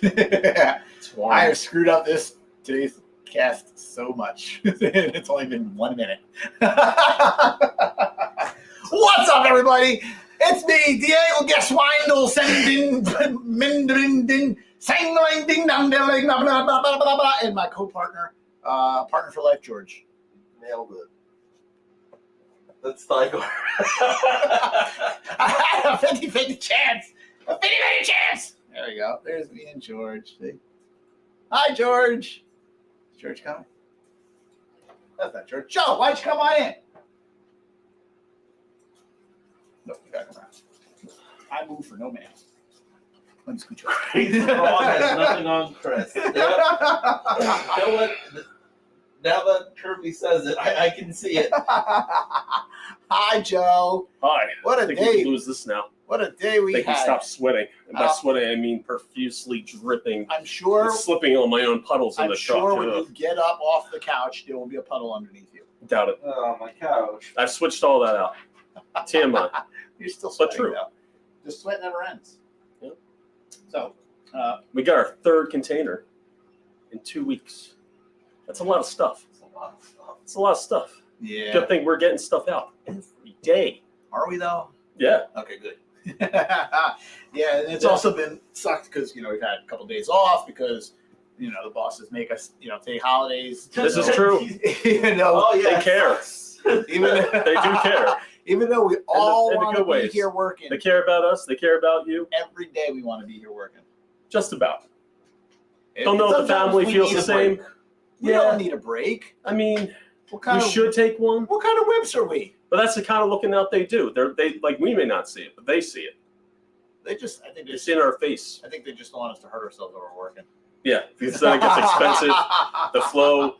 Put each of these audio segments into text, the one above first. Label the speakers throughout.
Speaker 1: I have screwed up today's cast so much. It's only been 1 minute. What's up, everybody? It's me, Diego Geswindel, sending ding sang ding dong ding and my co-partner, partner for life, George.
Speaker 2: Nailed it. That's Tiger.
Speaker 1: I had a 50-50 chance. A 50-50 chance. There we go. There's me and George. See? Hi, George. Is George coming? That's not George. Joe, why'd you come on in? No, you gotta come around. I move for no man. Let me scoot you.
Speaker 2: Ron has nothing on Chris. Now that Kirby says it, I can see it.
Speaker 1: Hi, Joe.
Speaker 3: Hi.
Speaker 1: What a
Speaker 3: I think
Speaker 1: day.
Speaker 3: we can lose this now.
Speaker 1: What a day we
Speaker 3: I think we
Speaker 1: had.
Speaker 3: stop sweating. And by sweating, I mean profusely dripping.
Speaker 1: I'm sure.
Speaker 3: And slipping on my own puddles in
Speaker 1: I'm
Speaker 3: the
Speaker 1: sure
Speaker 3: truck.
Speaker 1: when you get up off the couch, there will be a puddle underneath you.
Speaker 3: Doubt it.
Speaker 2: Oh, my couch.
Speaker 3: I've switched all that out. TMI.
Speaker 1: You're still
Speaker 3: But
Speaker 1: sweating,
Speaker 3: true.
Speaker 1: though. The sweat never ends.
Speaker 3: Yep.
Speaker 1: So,
Speaker 3: We got our third container in 2 weeks. That's a lot of stuff. It's a lot of stuff.
Speaker 1: yeah.
Speaker 3: Good thing we're getting stuff out every day.
Speaker 1: Are we, though?
Speaker 3: Yeah.
Speaker 1: Okay, good. Yeah, and it's also been sucked because, we've had a couple days off because, the bosses make us, take holidays.
Speaker 3: This is true.
Speaker 2: Oh, yeah.
Speaker 3: They care.
Speaker 1: Even
Speaker 3: They do care.
Speaker 1: Even though we all
Speaker 3: in the
Speaker 1: want to
Speaker 3: good
Speaker 1: be
Speaker 3: ways.
Speaker 1: here working,
Speaker 3: They care about us. They care about you.
Speaker 1: every day we want to be here working.
Speaker 3: Just about. Don't know if the
Speaker 1: Sometimes
Speaker 3: family
Speaker 1: we
Speaker 3: feels
Speaker 1: need
Speaker 3: the
Speaker 1: a
Speaker 3: same.
Speaker 1: break. We don't need a break.
Speaker 3: I mean,
Speaker 1: What kind
Speaker 3: we
Speaker 1: of
Speaker 3: should take one.
Speaker 1: What kind of wimps are we?
Speaker 3: But that's the kind of looking out they do. They like we may not see it, but they see it.
Speaker 1: I think
Speaker 3: It's in our face.
Speaker 1: I think they just don't want us to hurt ourselves while we're working.
Speaker 3: Yeah, because then it gets expensive. The flow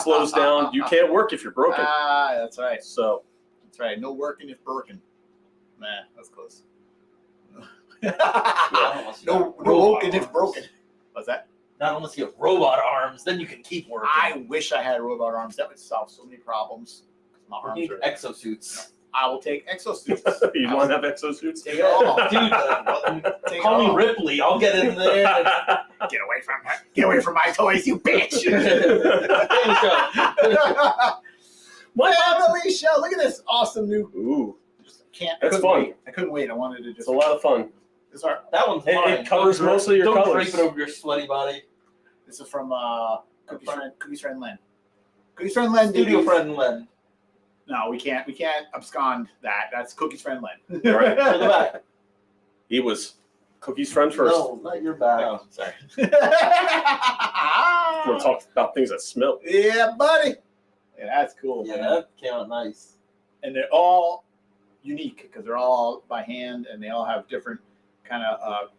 Speaker 3: slows down. You can't work if you're broken.
Speaker 1: Ah, that's right.
Speaker 3: So
Speaker 1: That's right. No working if broken. Nah, that's close. No working if broken. What's that?
Speaker 2: Not unless you have robot arms, then you can keep working.
Speaker 1: I wish I had robot arms. That would solve so many problems. My
Speaker 2: You
Speaker 1: arms
Speaker 2: need
Speaker 1: are.
Speaker 2: exosuits.
Speaker 1: I will take exosuits.
Speaker 3: you want to have exosuits?
Speaker 1: Take it all.
Speaker 2: Dude,
Speaker 1: Take
Speaker 2: call
Speaker 1: it
Speaker 2: me
Speaker 1: all.
Speaker 2: Ripley. I'll get in there.
Speaker 1: Get away from my toys, you bitch!
Speaker 3: What?
Speaker 1: Family show. Look at this awesome new.
Speaker 3: Ooh,
Speaker 1: Can't.
Speaker 3: That's
Speaker 1: couldn't
Speaker 3: fun.
Speaker 1: Wait. I couldn't wait. I wanted to just.
Speaker 3: it's a lot of fun.
Speaker 1: This is our.
Speaker 2: That one's
Speaker 3: It
Speaker 2: fine.
Speaker 3: covers
Speaker 2: Don't
Speaker 3: most of your
Speaker 2: don't
Speaker 3: colors.
Speaker 2: drape it over your sweaty body.
Speaker 1: This is from Cookies Friend Len. Cookies Friend Len. did
Speaker 2: Studio
Speaker 1: these-
Speaker 2: friend Len.
Speaker 1: No, we can't. We can't abscond that. That's Cookies Friend Len.
Speaker 3: All right.
Speaker 2: To the back.
Speaker 3: He was Cookie's friend first.
Speaker 2: No, not your back.
Speaker 1: Oh, sorry.
Speaker 3: We're talking about things that smell.
Speaker 1: Yeah, buddy. Yeah, that's cool.
Speaker 2: Yeah,
Speaker 1: man.
Speaker 2: that came out nice.
Speaker 1: And they're all unique because they're all by hand and they all have different kind of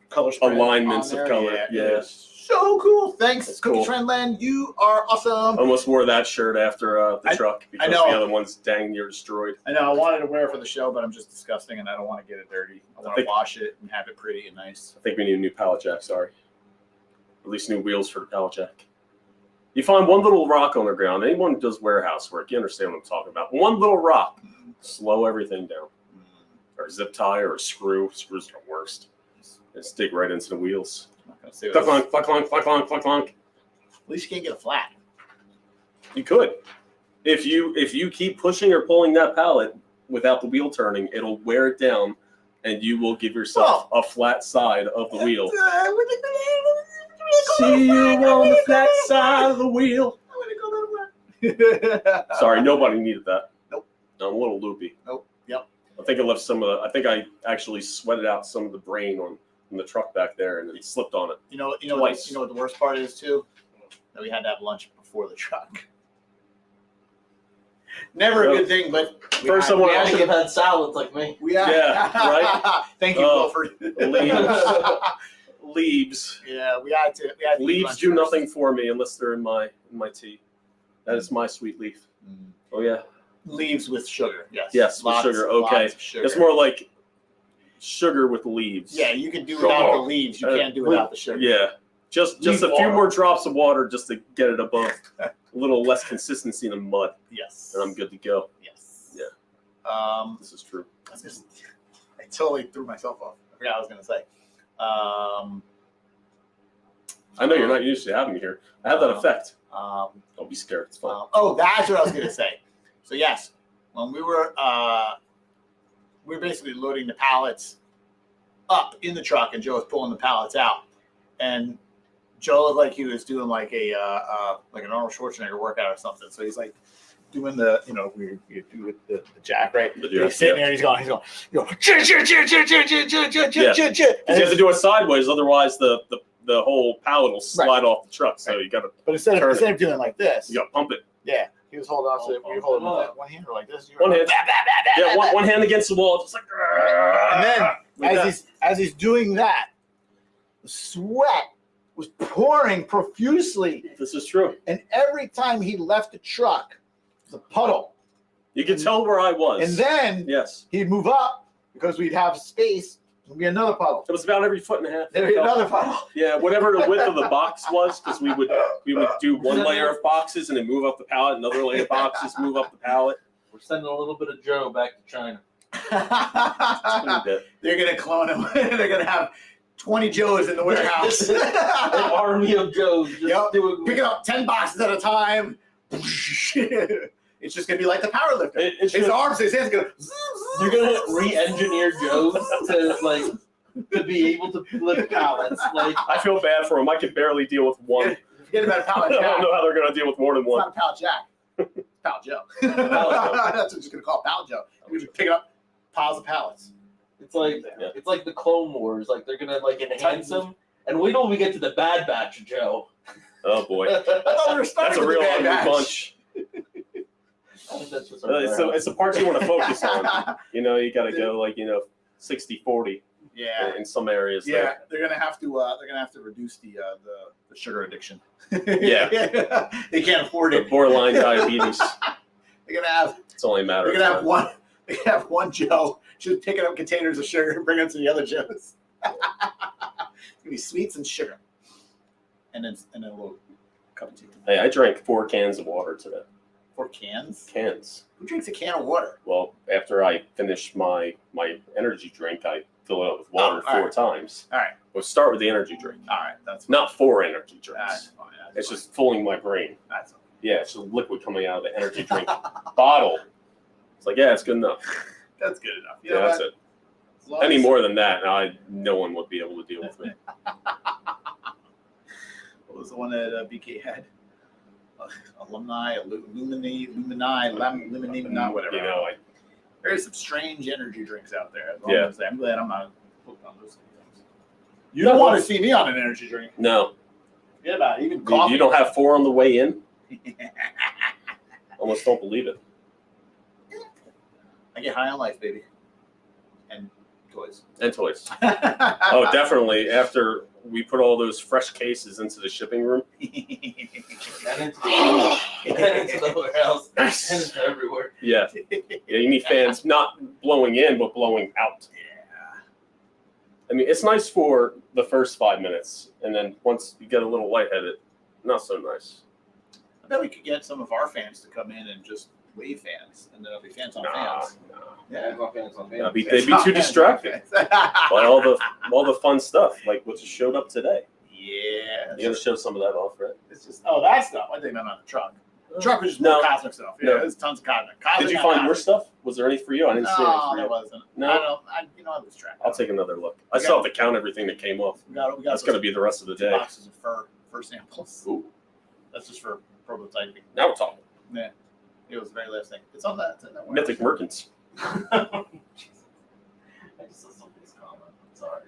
Speaker 1: color spread
Speaker 3: Alignments
Speaker 1: on
Speaker 3: of
Speaker 1: there.
Speaker 3: color.
Speaker 1: Yeah,
Speaker 3: Yeah.
Speaker 1: it is so cool. Thanks,
Speaker 3: That's
Speaker 1: Cookies
Speaker 3: cool.
Speaker 1: Friend Len. You are awesome.
Speaker 3: Almost wore that shirt after the truck because
Speaker 1: know.
Speaker 3: the other one's dang near destroyed.
Speaker 1: I know I wanted to wear it for the show, but I'm just disgusting and I don't want to get it dirty. I want to wash it and have it pretty and nice.
Speaker 3: I think we need a new pallet jack, sorry. At least new wheels for the pallet jack. You find one little rock on the ground. Anyone who does warehouse work, you understand what I'm talking about. One little rock, slow everything down. Or a zip tie or a screw. Screws are the worst. Just dig right into the wheels.
Speaker 1: I'm not gonna say
Speaker 3: Cluck,
Speaker 1: what
Speaker 3: clonk, cluck, clonk, cluck, clonk, cluck, clonk.
Speaker 1: At least you can't get a flat.
Speaker 3: You could. If you keep pushing or pulling that pallet without the wheel turning, it'll wear it down and you will give yourself a flat side of the wheel. See you on the flat side of the wheel. Sorry, nobody needed that.
Speaker 1: Nope.
Speaker 3: I'm a little loopy.
Speaker 1: Nope. Yep.
Speaker 3: I think I left some of the. I think I actually sweated out some of the brain on the truck back there, and it slipped on it.
Speaker 1: You know
Speaker 3: Twice.
Speaker 1: what the worst part is too? That we had to have lunch before the truck. Never a good thing, but
Speaker 3: First
Speaker 2: I
Speaker 3: someone
Speaker 2: should have had salads like me.
Speaker 3: Yeah, right?
Speaker 1: Thank you, Wilford.
Speaker 3: leaves.
Speaker 1: Yeah, we had to eat
Speaker 3: Leaves
Speaker 1: lunch
Speaker 3: do
Speaker 1: first.
Speaker 3: nothing for me unless they're in my tea. That is my sweet leaf. Oh yeah.
Speaker 1: Leaves with sugar. Yes.
Speaker 3: Yes, with sugar, okay.
Speaker 1: Lots of sugar.
Speaker 3: It's more like sugar with leaves.
Speaker 1: Yeah, you can do without the leaves. You can't do without the sugar.
Speaker 3: Yeah. Just
Speaker 2: Leaf
Speaker 3: a few
Speaker 2: water.
Speaker 3: more drops of water just to get it above a little less consistency in the mud,
Speaker 1: Yes.
Speaker 3: and I'm good to go.
Speaker 1: Yes.
Speaker 3: Yeah. This is true.
Speaker 1: I totally threw myself off. I forgot what I was going to say.
Speaker 3: I know you're not used to having me here. I have that effect. Don't be scared. It's fun.
Speaker 1: That's what I was going to say. So yes, when we were basically loading the pallets up in the truck, and Joe was pulling the pallets out, and Joe looked like he was doing like an Arnold Schwarzenegger workout or something. So he's like doing the, we do with the jack, right? He's sitting there, he's going, cheer.
Speaker 3: And you have to do it sideways, otherwise the whole pallet will slide off the truck. So you got to.
Speaker 1: But instead of doing like this,
Speaker 3: you got to pump it.
Speaker 1: Yeah, he was holding on to it. You hold it with one hand or like this.
Speaker 3: One hand. Yeah, one hand against the wall, just like.
Speaker 1: And then as he's doing that, the sweat was pouring profusely.
Speaker 3: This is true.
Speaker 1: And every time he left the truck, it was a puddle.
Speaker 3: You could tell where I was.
Speaker 1: And then he'd move up because we'd have space. There'd be another puddle.
Speaker 3: It was about every foot and a half.
Speaker 1: There'd be another puddle.
Speaker 3: Yeah, whatever the width of the box was, because we would do one layer of boxes and then move up the pallet, another layer of boxes, move up the pallet.
Speaker 2: We're sending a little bit of Joe back to China.
Speaker 1: They're gonna clone him. They're gonna have 20 Joes in the warehouse.
Speaker 2: An army of Joes just
Speaker 1: picking up 10 boxes at a time. It's just gonna be like the power lifter. His hands go.
Speaker 2: You're gonna re-engineer Joes to be able to lift pallets. Like,
Speaker 3: I feel bad for him. I can barely deal with one.
Speaker 1: Forget about a pallet jack.
Speaker 3: I don't know how they're gonna deal with more than one.
Speaker 1: It's not a pallet jack. It's Pallet Joe. That's what we're just gonna call it, Pallet Joe. We just pick up piles of pallets.
Speaker 2: It's like the Clone Wars. Like they're gonna enhance them, and wait till we get to the Bad Batch of Joe.
Speaker 3: Oh boy,
Speaker 1: I thought we were starting
Speaker 3: that's a
Speaker 1: with
Speaker 3: real
Speaker 1: the Bad
Speaker 3: ugly
Speaker 1: Batch.
Speaker 3: bunch. It's the parts you want to focus on. You got to go 60-40.
Speaker 1: Yeah.
Speaker 3: In some areas.
Speaker 1: Yeah, they're gonna have to reduce the sugar addiction.
Speaker 3: Yeah.
Speaker 1: They can't afford it.
Speaker 3: The borderline diabetes.
Speaker 1: They're gonna have.
Speaker 3: It's only a matter.
Speaker 1: They're gonna have one. They have one Joe just picking up containers of sugar and bringing them to the other Joes. It's gonna be sweets and sugar, and then a little cup of tea.
Speaker 3: Hey, I drank 4 cans of water today.
Speaker 1: 4 cans?
Speaker 3: Cans.
Speaker 1: Who drinks a can of water?
Speaker 3: Well, after I finish my energy drink, I fill it up with water 4 times.
Speaker 1: All right.
Speaker 3: We'll start with the energy drink.
Speaker 1: All right. That's fine.
Speaker 3: Not 4 energy drinks.
Speaker 1: That's fine.
Speaker 3: It's just fooling my brain.
Speaker 1: That's fine.
Speaker 3: Yeah, it's just liquid coming out of the energy drink bottle. It's like, yeah, it's good enough.
Speaker 1: That's good enough.
Speaker 3: Yeah, that's it. Any more than that, no one would be able to deal with me.
Speaker 1: What was the one that BK had? Alumni, Lumini, whatever. There's some strange energy drinks out there. I'm glad I'm not hooked on those things. You don't want to see me on an energy drink.
Speaker 3: No.
Speaker 1: Forget about it. Even coffee.
Speaker 3: You don't have 4 on the way in? Almost don't believe it.
Speaker 1: I get high on life, baby. And toys.
Speaker 3: Oh, definitely. After we put all those fresh cases into the shipping room.
Speaker 2: And into the warehouse. And into everywhere.
Speaker 3: Yeah. You need fans not blowing in, but blowing out.
Speaker 1: Yeah.
Speaker 3: I mean, it's nice for the first 5 minutes. And then once you get a little lightheaded, not so nice.
Speaker 1: I bet we could get some of our fans to come in and just wave fans, and then there'll be fans on fans.
Speaker 2: Yeah, fans on fans.
Speaker 3: They'd be too distracted by all the fun stuff, like what just showed up today.
Speaker 1: Yeah.
Speaker 3: You gotta show some of that off, right?
Speaker 1: It's just that stuff. I think I'm on the truck. The truck was just more cosmic stuff. Yeah, there's tons of cosmic.
Speaker 3: Did you find more stuff? Was there any for you? I didn't see any for you.
Speaker 1: There wasn't.
Speaker 3: No,
Speaker 1: I lose track.
Speaker 3: I'll take another look. I still have to count everything that came off. That's gonna be the rest of the day.
Speaker 1: Boxes of fur samples.
Speaker 3: Ooh.
Speaker 1: That's just for prototyping.
Speaker 3: Now we're talking.
Speaker 1: Yeah. It was the very last thing. It's on that.
Speaker 3: Mythic Merkins.
Speaker 2: I just saw somebody's comment. I'm sorry.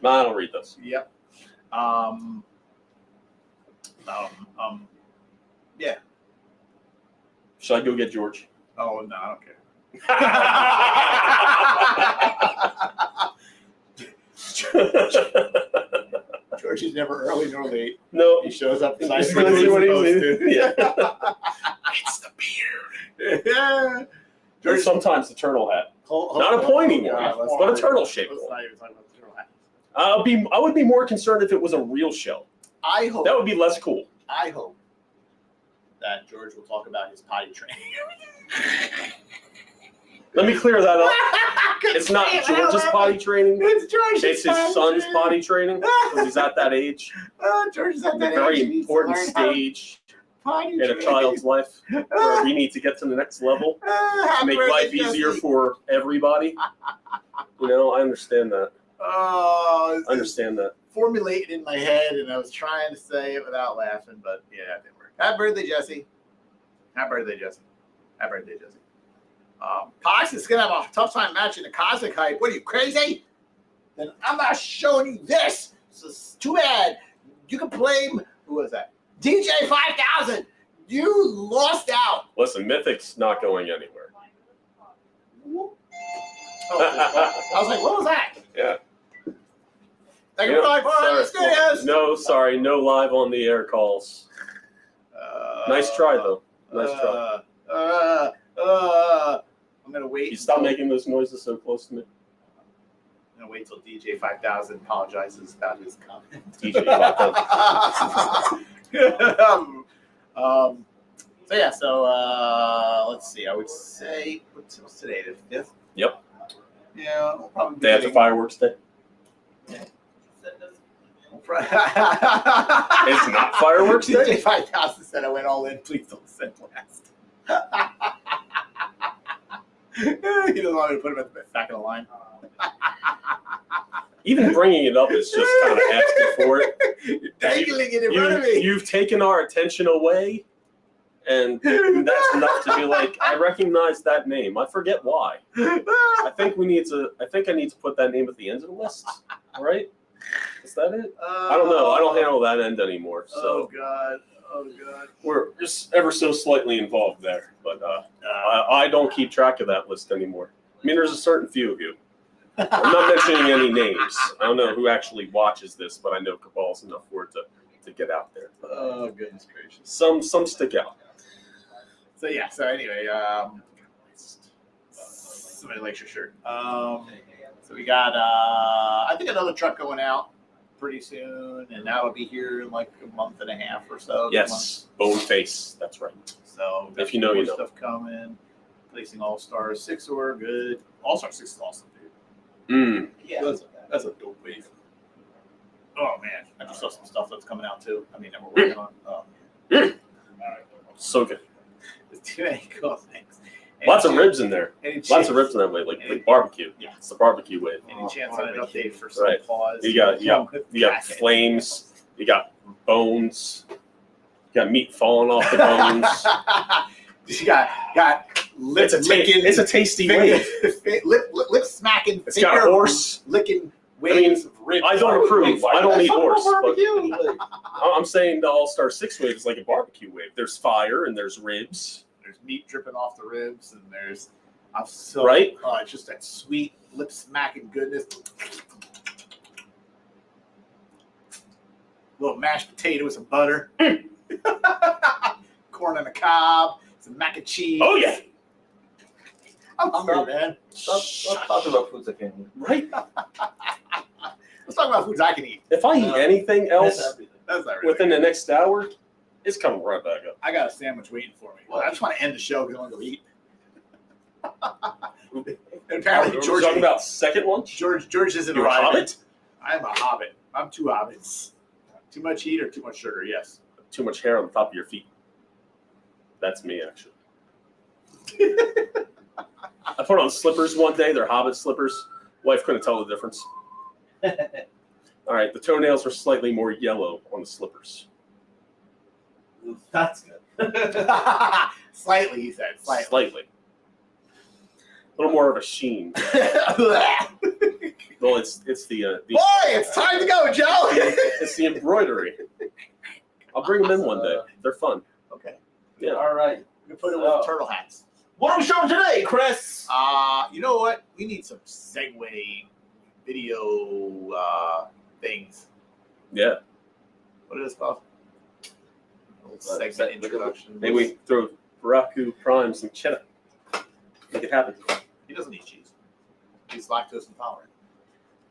Speaker 3: No, I don't read those.
Speaker 1: Yep. Yeah.
Speaker 3: Should I go get George?
Speaker 1: Oh no, I don't care. George is never early nor late.
Speaker 3: No,
Speaker 1: he shows up.
Speaker 3: He's what he's supposed to. Yeah.
Speaker 1: It's the beard. Yeah.
Speaker 3: George, sometimes the turtle hat. Not a pointy one, but a turtle shaped one.
Speaker 1: Not even talking about the turtle hat.
Speaker 3: I would be more concerned if it was a real shell.
Speaker 1: I hope
Speaker 3: that would be less cool.
Speaker 1: I hope that George will talk about his potty training.
Speaker 3: Let me clear that up. It's not George's potty training.
Speaker 1: It's George's.
Speaker 3: It's his son's potty training because he's at that age.
Speaker 1: George is at
Speaker 3: A
Speaker 1: that
Speaker 3: very
Speaker 1: age. He needs to
Speaker 3: important
Speaker 1: learn how to
Speaker 3: stage
Speaker 1: potty
Speaker 3: in a
Speaker 1: train.
Speaker 3: child's life where we need to get to the next level to
Speaker 1: Happy
Speaker 3: make
Speaker 1: birthday,
Speaker 3: life easier
Speaker 1: Jesse.
Speaker 3: for everybody. You know, I understand that.
Speaker 1: Oh,
Speaker 3: I understand that.
Speaker 1: formulated in my head, and I was trying to say it without laughing, but yeah, it didn't work. Happy birthday, Jesse. Happy birthday, Jesse. Happy birthday, Jesse. Poxxus is going to have a tough time matching the Cosmic Hype. What are you, crazy? Then I'm not showing you this. So it's too bad. You can blame, who was that? DJ 5000. You lost out.
Speaker 3: Listen, Mythic's not going anywhere.
Speaker 1: Oh, I was like, what was that?
Speaker 3: Yeah.
Speaker 1: Thank you for live on the studios.
Speaker 3: No, sorry, no live on the air calls. Nice try, though. Nice try.
Speaker 1: I'm gonna wait.
Speaker 3: You stop making those noises so close to me.
Speaker 1: I'm gonna wait till DJ 5000 apologizes about his comment.
Speaker 3: DJ 5000.
Speaker 1: So yeah, let's see. I would say what's today? The 5th.
Speaker 3: Yep.
Speaker 1: Yeah, we'll probably.
Speaker 3: Day after fireworks day. It's not fireworks day.
Speaker 1: DJ 5000 said I went all in. Please don't send last. He doesn't want me to put him at the back of the line.
Speaker 3: Even bringing it up is just kind of asking for it.
Speaker 1: You're dangling it in front of me.
Speaker 3: You've taken our attention away, and that's enough to be like, I recognize that name. I forget why. I think I need to put that name at the end of the list. All right? Is that it? I don't know. I don't handle that end anymore. So
Speaker 1: Oh God.
Speaker 3: we're just ever so slightly involved there, but I don't keep track of that list anymore. I mean, there's a certain few of you. I'm not mentioning any names. I don't know who actually watches this, but I know Cabal's enough for it to get out there.
Speaker 1: Oh goodness gracious.
Speaker 3: Some stick out.
Speaker 1: So yeah. So anyway, somebody likes your shirt. So we got I think another truck going out pretty soon, and that'll be here in like a month and a half or so.
Speaker 3: Yes, bone face. That's right.
Speaker 1: So
Speaker 3: If you know, you know.
Speaker 1: stuff coming. Placing All Star 6 order, good. All Star 6 is awesome, dude.
Speaker 2: Yeah.
Speaker 1: That's a dope wave. Oh man, I just saw some stuff that's coming out too. I mean, that we're working on. Oh man. All right.
Speaker 3: So good.
Speaker 1: There's too many cool things.
Speaker 3: Lots of ribs in there.
Speaker 1: Any
Speaker 3: Lots
Speaker 1: chance-
Speaker 3: of ribs in that way, like barbecue.
Speaker 1: Yeah.
Speaker 3: It's the barbecue wave.
Speaker 1: Any chance on an update for some
Speaker 3: Right.
Speaker 1: pause?
Speaker 3: You got flames. You got bones. You got meat falling off the bones.
Speaker 1: You got lip licking.
Speaker 3: It's a tasty
Speaker 1: finger,
Speaker 3: wave.
Speaker 1: lip smacking.
Speaker 3: It's got a horse.
Speaker 1: licking
Speaker 3: I mean,
Speaker 1: waves of ribs.
Speaker 3: I don't approve. I don't eat horse. But
Speaker 1: Barbecue.
Speaker 3: I'm saying the All-Star 6 wave is like a barbecue wave. There's fire and there's ribs.
Speaker 1: There's meat dripping off the ribs, and there's
Speaker 3: Right?
Speaker 1: It's just that sweet lip smacking goodness. Little mashed potatoes and butter, corn on the cob, some mac and cheese.
Speaker 3: Oh, yeah.
Speaker 1: I'm hungry, man.
Speaker 2: Stop talking about foods I can't eat.
Speaker 3: Right?
Speaker 1: Let's talk about foods I can eat.
Speaker 3: If I eat anything else
Speaker 1: That's not really
Speaker 3: within the next hour, it's coming right back up.
Speaker 1: I got a sandwich waiting for me.
Speaker 2: What?
Speaker 1: I just want to end the show because I want to go eat. And
Speaker 3: Are
Speaker 1: apparently,
Speaker 3: we
Speaker 1: George
Speaker 3: talking about second lunch?
Speaker 1: George isn't
Speaker 3: You're a
Speaker 1: arriving.
Speaker 3: hobbit?
Speaker 1: I'm a hobbit. I'm two hobbits. Too much heat or too much sugar? Yes.
Speaker 3: Too much hair on the top of your feet. That's me, actually. I put on slippers one day. They're hobbit slippers. Wife couldn't tell the difference. All right, the toenails are slightly more yellow on the slippers.
Speaker 2: That's good.
Speaker 1: Slightly, he said. Slightly.
Speaker 3: Slightly. A little more of a sheen. Well, it's the
Speaker 1: Boy, it's time to go, Joe.
Speaker 3: it's the embroidery. I'll bring them in one day. They're fun.
Speaker 1: Okay.
Speaker 3: Yeah.
Speaker 2: All right.
Speaker 1: We put it with turtle hats.
Speaker 2: What are we showing today, Chris?
Speaker 1: You know what? We need some segue video things.
Speaker 3: Yeah.
Speaker 1: What is it called? Little segment introduction.
Speaker 3: Maybe we throw Baraku Prime some cheddar. Make it happen.
Speaker 1: He doesn't eat cheese. He's lactose intolerant.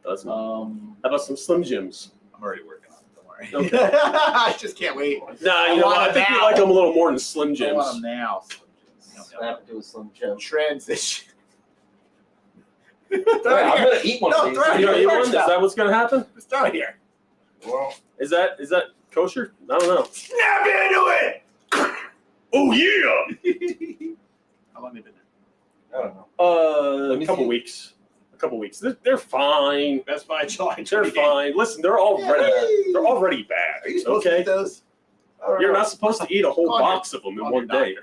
Speaker 3: Doesn't. How about some Slim Jims?
Speaker 1: I'm already working on it. Don't worry.
Speaker 3: Okay.
Speaker 1: I just can't wait.
Speaker 3: Nah, you know what? I think you like them a little more than Slim
Speaker 1: I want
Speaker 3: Jims.
Speaker 1: them now.
Speaker 2: Snap into a Slim Jim.
Speaker 1: Transition. Throw it
Speaker 2: I'm
Speaker 1: here.
Speaker 2: gonna eat one
Speaker 1: No,
Speaker 2: of these.
Speaker 1: throw it
Speaker 3: You know,
Speaker 1: here.
Speaker 3: you want- is that what's gonna happen?
Speaker 1: Just throw it here.
Speaker 2: Well,
Speaker 3: Is that kosher? I don't know.
Speaker 1: Snap into it.
Speaker 3: Oh yeah.
Speaker 1: How long have they been
Speaker 2: I don't know. Let
Speaker 3: A
Speaker 2: me
Speaker 3: couple
Speaker 2: see.
Speaker 3: weeks. A couple weeks. They're fine.
Speaker 1: there? Best Buy July
Speaker 3: They're
Speaker 1: 28th.
Speaker 3: fine. Listen, they're already
Speaker 1: Yay!
Speaker 3: bad.
Speaker 1: Are you supposed to
Speaker 3: okay?
Speaker 1: eat those? I don't
Speaker 3: You're
Speaker 1: know.
Speaker 3: not supposed to eat a whole
Speaker 1: Call your-
Speaker 3: box of them in
Speaker 1: call
Speaker 3: one
Speaker 1: your
Speaker 3: day.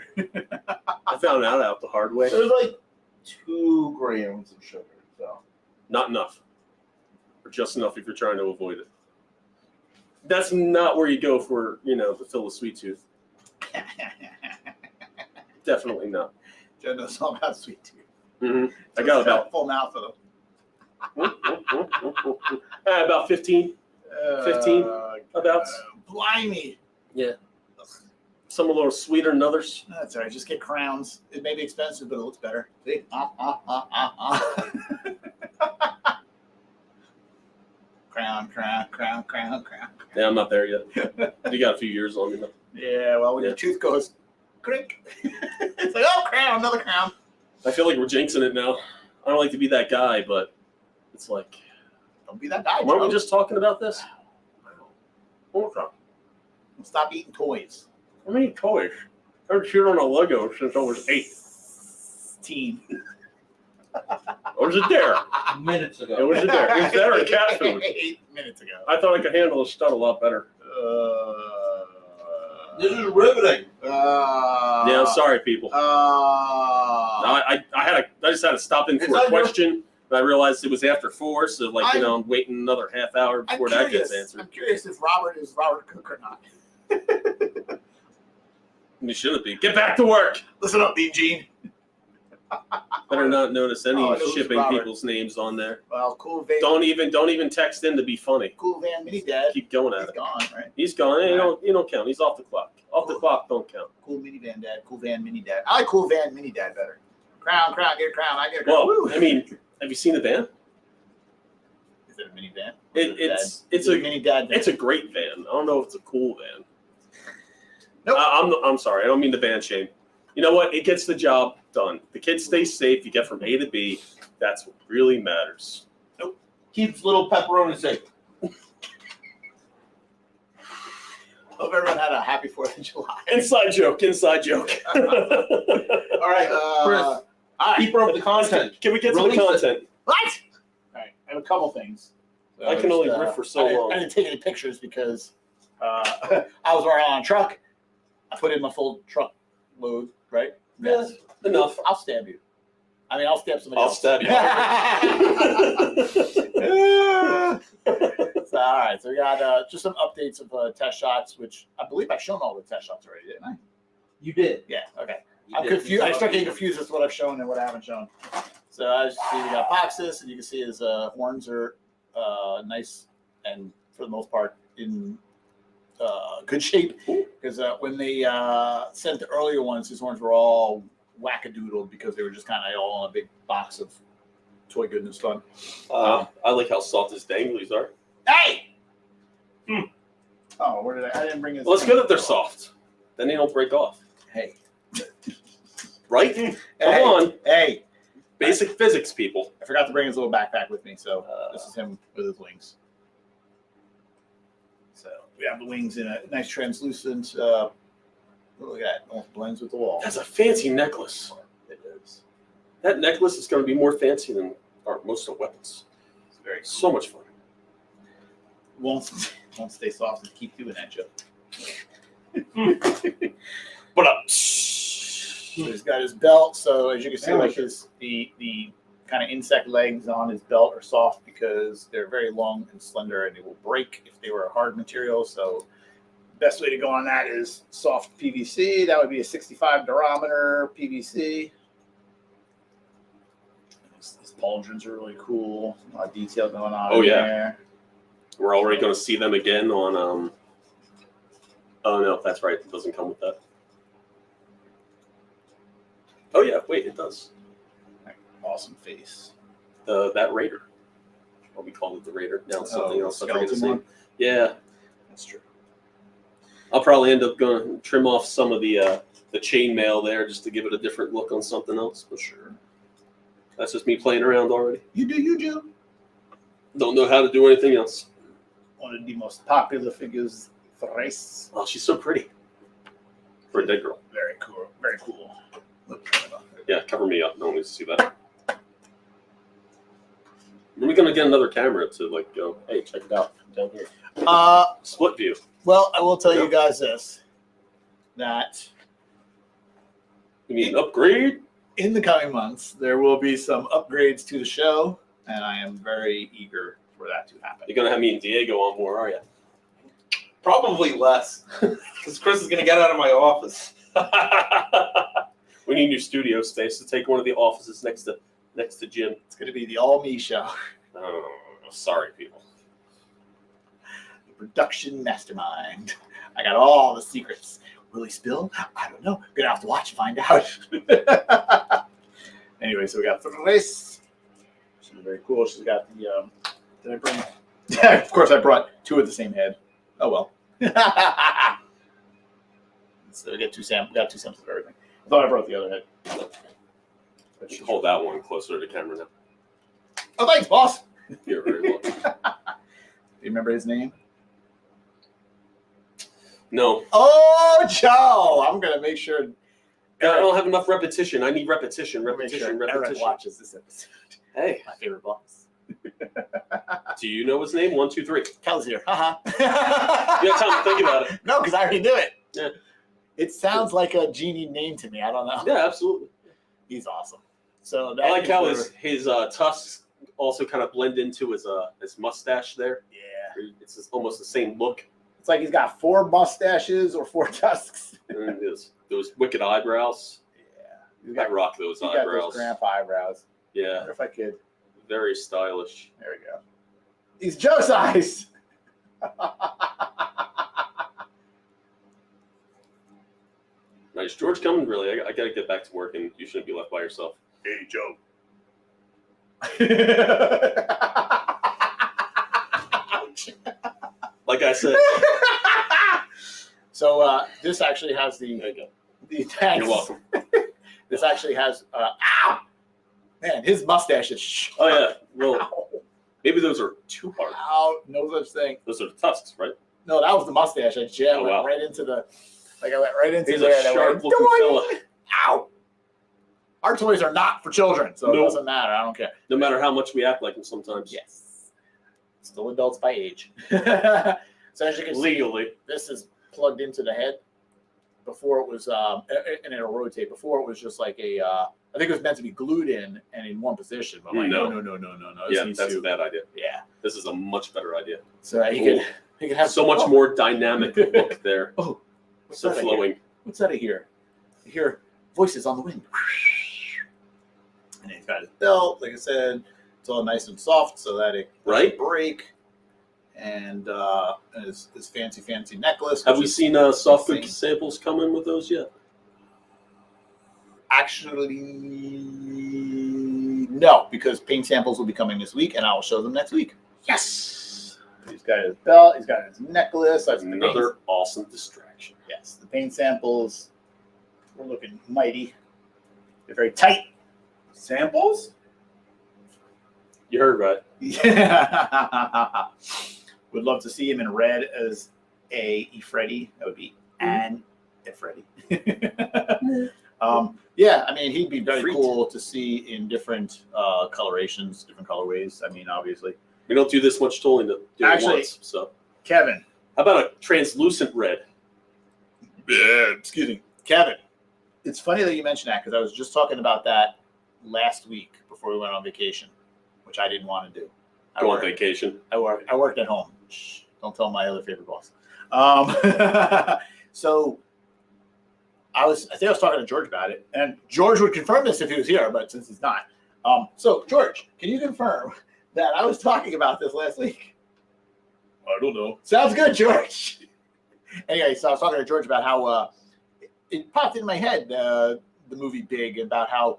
Speaker 3: I found that out the hard way.
Speaker 2: There's like 2 grams of sugar. So
Speaker 3: Not enough. Or just enough if you're trying to avoid it. That's not where you go for, to fill a sweet tooth. Definitely not.
Speaker 1: Joe knows all about sweet tea.
Speaker 3: Mm-hmm. I got about
Speaker 1: full mouth of them.
Speaker 3: about 15. 15 about.
Speaker 1: Blimey.
Speaker 3: Yeah. Some a little sweeter than others.
Speaker 1: That's all right. Just get crowns. It may be expensive, but it looks better. See? Crown.
Speaker 3: Yeah, I'm not there yet. You got a few years on me though.
Speaker 1: Yeah, well, when your tooth goes crink, it's like, oh, crown, another crown.
Speaker 3: I feel like we're jinxing it now. I don't like to be that guy, but it's like,
Speaker 1: Don't be that guy,
Speaker 3: weren't we
Speaker 1: Joe.
Speaker 3: just talking about this? Okay.
Speaker 1: Stop eating toys.
Speaker 3: I mean, toys. I haven't chewed on a Lego since I was 8.
Speaker 1: Teen.
Speaker 3: Or was it dare?
Speaker 2: minutes
Speaker 3: It
Speaker 2: ago.
Speaker 3: was a dare. It was dare or cat food.
Speaker 1: 8 minutes ago.
Speaker 3: I thought I could handle a stud a lot better.
Speaker 2: This is riveting.
Speaker 3: Yeah, I'm sorry, people. I just had to stop in
Speaker 2: It's
Speaker 3: for a
Speaker 2: on your-
Speaker 3: question. But I realized it was after 4, so I'm waiting another half hour
Speaker 1: I'm
Speaker 3: before that
Speaker 1: curious.
Speaker 3: gets answered.
Speaker 1: I'm curious if Robert is Robert Cook or not.
Speaker 3: You shouldn't be. Get back to work.
Speaker 1: Listen up, Mean Gene.
Speaker 3: Better not notice any
Speaker 1: Oh, it was
Speaker 3: shipping
Speaker 1: Robert.
Speaker 3: people's names on there.
Speaker 1: Well, Cool Van.
Speaker 3: Don't even text in to be funny.
Speaker 1: Cool Van Mini Dad.
Speaker 3: Keep going
Speaker 1: He's
Speaker 3: at it.
Speaker 1: gone, right?
Speaker 3: He's gone. You don't count. He's off the clock. Off the clock, don't count.
Speaker 1: Cool Mini Van Dad. Cool Van Mini Dad. I like Cool Van Mini Dad better. Crown, get a crown. I get a crown.
Speaker 3: Well,
Speaker 1: Woo.
Speaker 3: I mean, have you seen the van?
Speaker 1: Is it a mini van?
Speaker 3: It's
Speaker 1: Is it a mini dad. Van?
Speaker 3: It's a great van. I don't know if it's a cool van.
Speaker 1: Nope.
Speaker 3: I'm sorry. I don't mean to van shame. You know what? It gets the job done. The kids stay safe. You get from A to B. That's what really matters.
Speaker 2: Keeps little pepperoni safe.
Speaker 1: Hope everyone had a happy 4th of July.
Speaker 3: Inside joke. Inside joke.
Speaker 2: All right, Chris.
Speaker 1: All right.
Speaker 2: Keeper of the content.
Speaker 3: Can we get some
Speaker 2: Release it.
Speaker 3: content?
Speaker 1: What? All right. I have a couple things. So
Speaker 3: I can only
Speaker 1: just,
Speaker 3: riff for so long.
Speaker 1: I didn't take any pictures because I was already on a truck. I put in my full truck load, right?
Speaker 3: Yes. Enough.
Speaker 1: I'll stab you. I mean, I'll stab somebody
Speaker 3: I'll
Speaker 1: else.
Speaker 3: stab you.
Speaker 1: So, all right. So we got just some updates of test shots, which I believe I've shown all the test shots already, didn't I?
Speaker 2: You did.
Speaker 1: Yeah. Okay.
Speaker 2: You
Speaker 1: I'm
Speaker 2: did.
Speaker 1: confused. I start getting confused with what I've shown and what I haven't shown. So as you see, we got Poxxus, and you can see his horns are nice and for the most part in good shape. Because when they sent the earlier ones, his horns were all wackadoodled because they were just kind of all in a big box of toy goodness fun.
Speaker 3: I like how soft his danglies are.
Speaker 1: Hey! Oh, where did I didn't bring his.
Speaker 3: Well, it's good that they're soft. Then they don't break off.
Speaker 1: Hey.
Speaker 3: Right?
Speaker 1: Hey.
Speaker 3: Come on.
Speaker 1: Hey.
Speaker 3: Basic physics, people.
Speaker 1: I forgot to bring his little backpack with me, so this is him with his wings. So we have the wings in a nice translucent. Look at that! Almost blends with the wall.
Speaker 3: That's a fancy necklace.
Speaker 1: It is.
Speaker 3: That necklace is going to be more fancy than most of the weapons.
Speaker 1: It's very.
Speaker 3: So much fun.
Speaker 1: Won't stay soft and keep doing that, Joe.
Speaker 3: But
Speaker 1: So he's got his belt. So as you can see, like the kind of insect legs on his belt are soft because they're very long and slender, and they will break if they were a hard material. So best way to go on that is soft PVC. That would be a 65 durometer PVC. These pauldrons are really cool. A lot of detail going on.
Speaker 3: Oh, yeah.
Speaker 1: there.
Speaker 3: we're already going to see them again on. Oh no, that's right. It doesn't come with that. Oh yeah, wait, it does.
Speaker 1: Awesome face.
Speaker 3: That Raider. What we call it, the Raider. Now it's something else. I forget
Speaker 1: skeleton
Speaker 3: his name.
Speaker 1: one.
Speaker 3: Yeah,
Speaker 1: That's true.
Speaker 3: I'll probably end up going to trim off some of the chainmail there just to give it a different look on something else. For sure. That's just me playing around already.
Speaker 1: You do.
Speaker 3: Don't know how to do anything else.
Speaker 1: One of the most popular figures for race.
Speaker 3: Oh, she's so pretty. For a dead girl.
Speaker 1: Very cool. Very cool.
Speaker 3: Yeah, cover me up. No one needs to see that. When are we gonna get another camera to like go, hey, check it out down here? Split view.
Speaker 1: Well, I will tell you guys this. That
Speaker 3: You need an upgrade?
Speaker 1: in the coming months, there will be some upgrades to the show, and I am very eager for that to happen.
Speaker 3: You're gonna have me and Diego on more, are you?
Speaker 2: Probably less, because Chris is gonna get out of my office.
Speaker 3: We need new studio space to take one of the offices next to Jim.
Speaker 1: It's going to be the all-me show.
Speaker 3: Oh, sorry, people.
Speaker 1: The production mastermind. I got all the secrets. Will he spill? I don't know. Gonna have to watch and find out. Anyway, so we got Thrace. She's very cool. She's got the. Did I bring? Yeah, of course I brought two of the same head. Oh well. So we got two samples. Got two samples of everything. I thought I brought the other head.
Speaker 3: You should hold that one closer to the camera now.
Speaker 1: Oh, thanks, boss.
Speaker 3: You're very welcome.
Speaker 1: Do you remember his name?
Speaker 3: No.
Speaker 1: Oh, Joe. I'm gonna make sure.
Speaker 3: I don't have enough repetition. I need repetition.
Speaker 1: Make sure Eric
Speaker 3: Repetition.
Speaker 1: watches this episode.
Speaker 3: Hey,
Speaker 1: My favorite boss.
Speaker 3: do you know his name? 1, 2, 3.
Speaker 1: Kel's here. Haha.
Speaker 3: You have time to think about it.
Speaker 1: No, because I already knew it.
Speaker 3: Yeah.
Speaker 1: It sounds like a genie name to me. I don't know.
Speaker 3: Yeah, absolutely.
Speaker 1: He's awesome. So that
Speaker 3: I like
Speaker 1: is
Speaker 3: how
Speaker 1: where-
Speaker 3: his tusks also kind of blend into his mustache there.
Speaker 1: Yeah.
Speaker 3: It's just almost the same look.
Speaker 1: It's like he's got 4 mustaches or 4 tusks.
Speaker 3: And those wicked eyebrows.
Speaker 1: He's
Speaker 3: I
Speaker 1: got,
Speaker 3: rock those
Speaker 1: he's got
Speaker 3: eyebrows.
Speaker 1: those grandpa eyebrows. I
Speaker 3: Yeah,
Speaker 1: wonder if I could.
Speaker 3: very stylish.
Speaker 1: There we go. He's Joe size.
Speaker 3: Nice. George coming, really. I got to get back to work, and you shouldn't be left by yourself.
Speaker 1: Hey, Joe. Ouch.
Speaker 3: Like I said,
Speaker 1: So this actually has the
Speaker 3: there you go.
Speaker 1: tags.
Speaker 3: You're welcome.
Speaker 1: This actually has ow! Man, his mustache is
Speaker 3: Oh, yeah. Well,
Speaker 1: Ow.
Speaker 3: maybe those are too hard.
Speaker 1: Ow, no such thing.
Speaker 3: Those are the tusks, right?
Speaker 1: No, that was the mustache. I jammed
Speaker 3: Oh, wow.
Speaker 1: right into the I went right into
Speaker 3: He's
Speaker 1: there.
Speaker 3: a
Speaker 1: and I went,
Speaker 3: sharp-looking fella.
Speaker 1: ow. Our toys are not for children, so it
Speaker 3: Nope.
Speaker 1: doesn't matter. I don't care.
Speaker 3: No matter how much we act like them sometimes.
Speaker 1: Yes. Still adults by age. So as you can see,
Speaker 3: Legally.
Speaker 1: this is plugged into the head. Before it was, and it'll rotate. Before it was just like a, I think it was meant to be glued in and in one position. But I'm like,
Speaker 3: No.
Speaker 1: no. This
Speaker 3: Yeah,
Speaker 1: needs
Speaker 3: that's
Speaker 1: to-
Speaker 3: a bad idea.
Speaker 1: Yeah.
Speaker 3: This is a much better idea.
Speaker 1: So he could have
Speaker 3: So much more dynamic look there.
Speaker 1: Oh, what's
Speaker 3: So
Speaker 1: that I hear?
Speaker 3: flowing.
Speaker 1: What's that I hear? I hear voices on the wind. And he's got his belt, like I said, it's all nice and soft so that it
Speaker 3: Right?
Speaker 1: doesn't break. And his fancy necklace.
Speaker 3: Have
Speaker 1: which
Speaker 3: we
Speaker 1: is
Speaker 3: seen soft good
Speaker 1: insane.
Speaker 3: samples come in with those yet?
Speaker 1: Actually, no, because paint samples will be coming this week, and I will show them next week.
Speaker 3: Yes.
Speaker 1: He's got his belt. He's got his necklace. That's the
Speaker 3: Another awesome distraction.
Speaker 1: yes, the paint samples. We're looking mighty. They're very tight. Samples?
Speaker 3: You heard right.
Speaker 1: Yeah. Would love to see him in red as a Efreddy. That would be an Efreddy. Yeah, I mean, he'd be very
Speaker 3: Freak.
Speaker 1: cool to see in different colorations, different colorways. I mean, obviously.
Speaker 3: We don't do this much tooling to do
Speaker 1: Actually-
Speaker 3: it once. So
Speaker 1: Kevin.
Speaker 3: how about a translucent red?
Speaker 1: Excuse me. Kevin. It's funny that you mentioned that because I was just talking about that last week before we went on vacation, which I didn't want to do.
Speaker 3: Go on vacation.
Speaker 1: I worked at home. Shh, don't tell my other favorite boss. So I think I was talking to George about it, and George would confirm this if he was here, but since he's not. So George, can you confirm that I was talking about this last week? I don't know. Sounds good, George. Anyway, so I was talking to George about how it popped in my head, the movie Big, about how,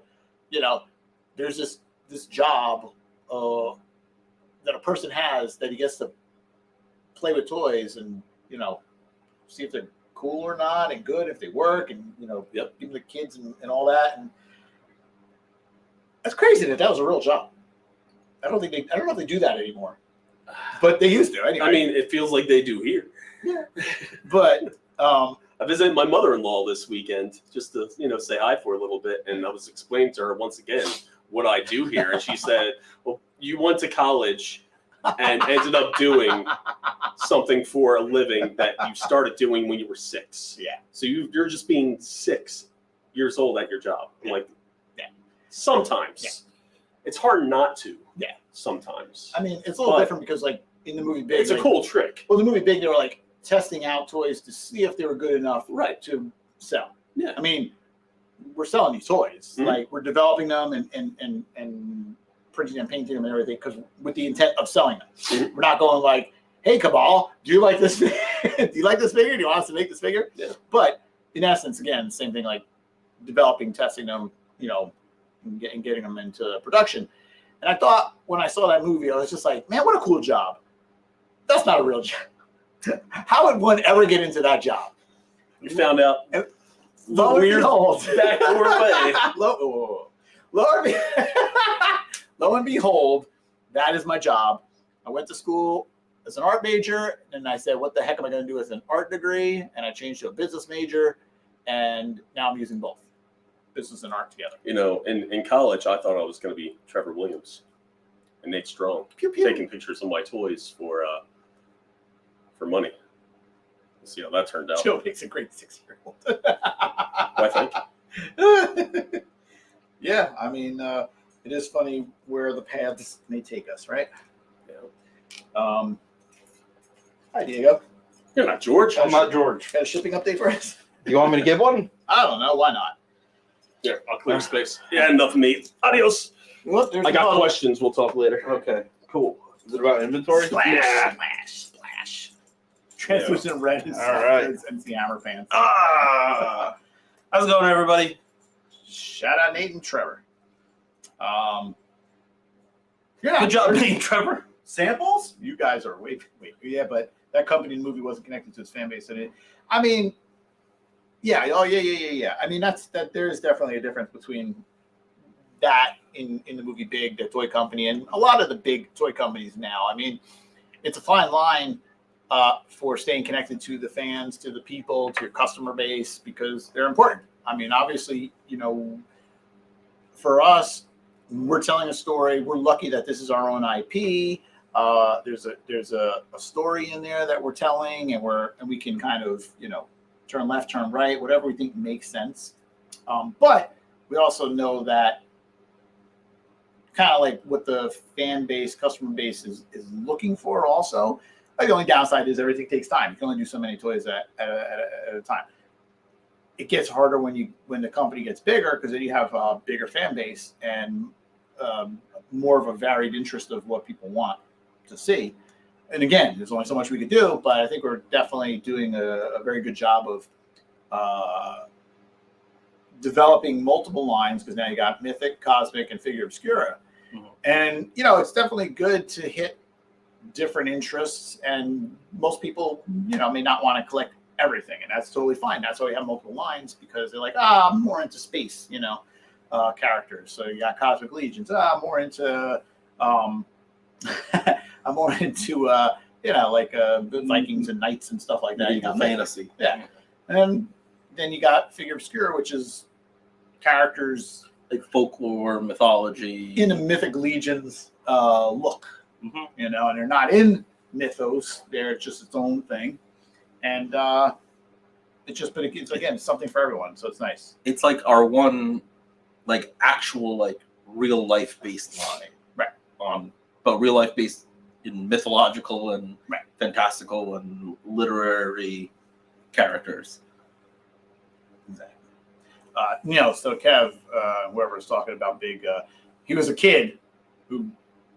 Speaker 1: there's this job that a person has that he gets to play with toys and, see if they're cool or not and good if they work and,
Speaker 3: Yep.
Speaker 1: give the kids and all that. And That's crazy that was a real job. I don't know if they do that anymore, but they used to anyway.
Speaker 3: I mean, it feels like they do here.
Speaker 1: Yeah. But
Speaker 3: I visited my mother-in-law this weekend just to, say hi for a little bit, and I was explaining to her once again what I do here, and she said, "Well, you went to college and ended up doing something for a living that you started doing when you were 6.
Speaker 1: Yeah.
Speaker 3: So you're just being 6 years old at your job." I'm like,
Speaker 1: yeah.
Speaker 3: Sometimes.
Speaker 1: Yeah.
Speaker 3: It's hard not to.
Speaker 1: Yeah.
Speaker 3: Sometimes.
Speaker 1: I mean, it's a little different because, like, in the movie Big,
Speaker 3: it's a cool trick.
Speaker 1: Well, the movie Big, they were like testing out toys to see if they were good enough to sell.
Speaker 3: Yeah.
Speaker 1: I mean, we're selling these toys.
Speaker 3: Mhm.
Speaker 1: Like, we're developing them and printing and painting them and everything because with the intent of selling them.
Speaker 3: Mhm.
Speaker 1: We're not going like, "Hey, Cabal, do you like this? Do you like this figure? Do you want us to make this figure?"
Speaker 3: Yeah.
Speaker 1: But in essence, again, same thing. Like developing, testing them, and getting them into production. And I thought when I saw that movie, I was just like, "Man, what a cool job! That's not a real job. How would one ever get into that job?"
Speaker 3: You found out
Speaker 1: Lo and behold,
Speaker 3: backdoor way.
Speaker 1: Lo and behold, that is my job. I went to school as an art major, and I said, "What the heck am I going to do with an art degree?" And I changed to a business major, and now I'm using both business and art together.
Speaker 3: In college, I thought I was going to be Trevor Williams and Nate Strong,
Speaker 1: Pew, pew.
Speaker 3: taking pictures of my toys for money. Let's see how that turned out.
Speaker 1: Joe makes a great 6-year-old.
Speaker 3: I think.
Speaker 1: Yeah, I mean, it is funny where the paths may take us, right?
Speaker 3: Yeah.
Speaker 1: Hi, Diego.
Speaker 3: You're not George.
Speaker 2: I'm not George.
Speaker 1: Got a shipping update for us?
Speaker 2: You want me to give one?
Speaker 1: I don't know. Why not?
Speaker 3: Yeah, I'll clear space. Yeah, enough of me. Adios.
Speaker 1: Look, there's
Speaker 3: I got
Speaker 1: another-
Speaker 3: questions. We'll talk later.
Speaker 2: Okay, cool. Is it about inventory?
Speaker 1: Splash,
Speaker 3: Yeah.
Speaker 1: splash, splash. Translucent red and
Speaker 2: All right.
Speaker 1: and the hammer pants.
Speaker 2: How's it going, everybody?
Speaker 1: Shout out Nate and Trevor. You're not
Speaker 2: Good job, Nate, Trevor.
Speaker 1: samples. You guys are wait. Yeah, but that company in the movie wasn't connected to its fan base, and I mean, yeah. Oh, yeah. I mean, that. There is definitely a difference between that in the movie Big, the toy company, and a lot of the big toy companies now. I mean, it's a fine line for staying connected to the fans, to the people, to your customer base, because they're important. I mean, obviously, for us, we're telling a story. We're lucky that this is our own IP. There's a story in there that we're telling, and we can kind of turn left, turn right, whatever we think makes sense. But we also know that kind of like what the fan base, customer base is looking for. Also, the only downside is everything takes time. You can only do so many toys at a time. It gets harder when the company gets bigger, because then you have a bigger fan base and more of a varied interest of what people want to see. And again, there's only so much we could do, but I think we're definitely doing a very good job of developing multiple lines, because now you got Mythic, Cosmic, and Figure Obscura.
Speaker 2: Mhm.
Speaker 1: And, it's definitely good to hit different interests, and most people, may not want to collect everything, and that's totally fine. That's why we have multiple lines, because they're like, I'm more into space, characters. So you got Cosmic Legions. I'm more into, I'm more into, the Vikings and Knights and stuff like that. You got
Speaker 2: fantasy.
Speaker 1: Yeah. And then you got Figure Obscura, which is characters
Speaker 2: Like folklore, mythology.
Speaker 1: in a Mythic Legions look,
Speaker 2: Mhm.
Speaker 1: and they're not in mythos. They're just its own thing. And but it's again something for everyone, so it's nice.
Speaker 2: It's like our one, like actual, like real life based line,
Speaker 1: Right.
Speaker 2: But real life based in mythological and
Speaker 1: Right.
Speaker 2: fantastical and literary characters.
Speaker 1: Exactly. So Kev, whoever was talking about Big, he was a kid who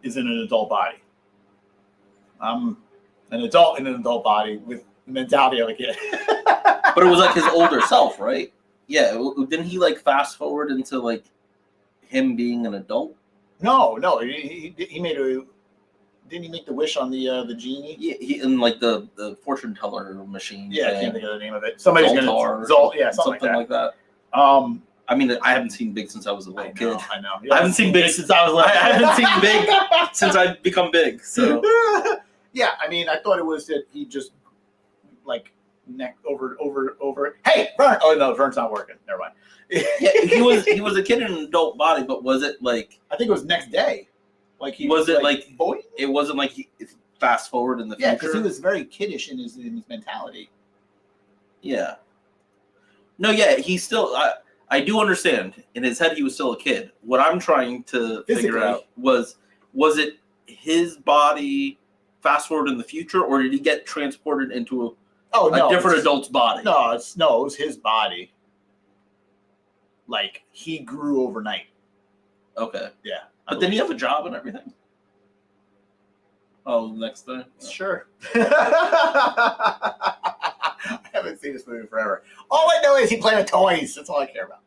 Speaker 1: is in an adult body. I'm an adult in an adult body with the mentality of a kid.
Speaker 2: But it was like his older self, right? Yeah. Didn't he like fast forward into like him being an adult?
Speaker 1: No. He made a. Didn't he make the wish on the genie?
Speaker 2: Yeah, he in like the fortune teller machine.
Speaker 1: Yeah, I
Speaker 2: thing.
Speaker 1: can't think of the name of it. Somebody's
Speaker 2: Zoltar
Speaker 1: gonna
Speaker 2: or
Speaker 1: Zol, yeah, something like that.
Speaker 2: I mean, I haven't seen Big since I was a little kid.
Speaker 1: I know.
Speaker 2: I haven't seen Big since I was little. I haven't seen Big since I've become big. So
Speaker 1: yeah, I mean, I thought it was that he just like neck over. Hey, Vern! Oh no, Vern's not working. Never mind.
Speaker 2: yeah, he was a kid in an adult body, but was it like?
Speaker 1: I think it was next day. Like he
Speaker 2: Was it like
Speaker 1: boy?
Speaker 2: It wasn't like fast forward in the
Speaker 1: Yeah,
Speaker 2: future.
Speaker 1: because he was very kiddish in his mentality.
Speaker 2: Yeah. No, yeah, he's still. I do understand. In his head, he was still a kid. What I'm trying to figure out was it his body fast forward in the future, or did he get transported into a different adult's body?
Speaker 1: No, it was his body. Like he grew overnight.
Speaker 2: Okay.
Speaker 1: Yeah.
Speaker 2: But didn't he have a job and everything? Oh, next thing?
Speaker 1: Sure. I haven't seen this movie forever. All I know is he played with toys. That's all I care about.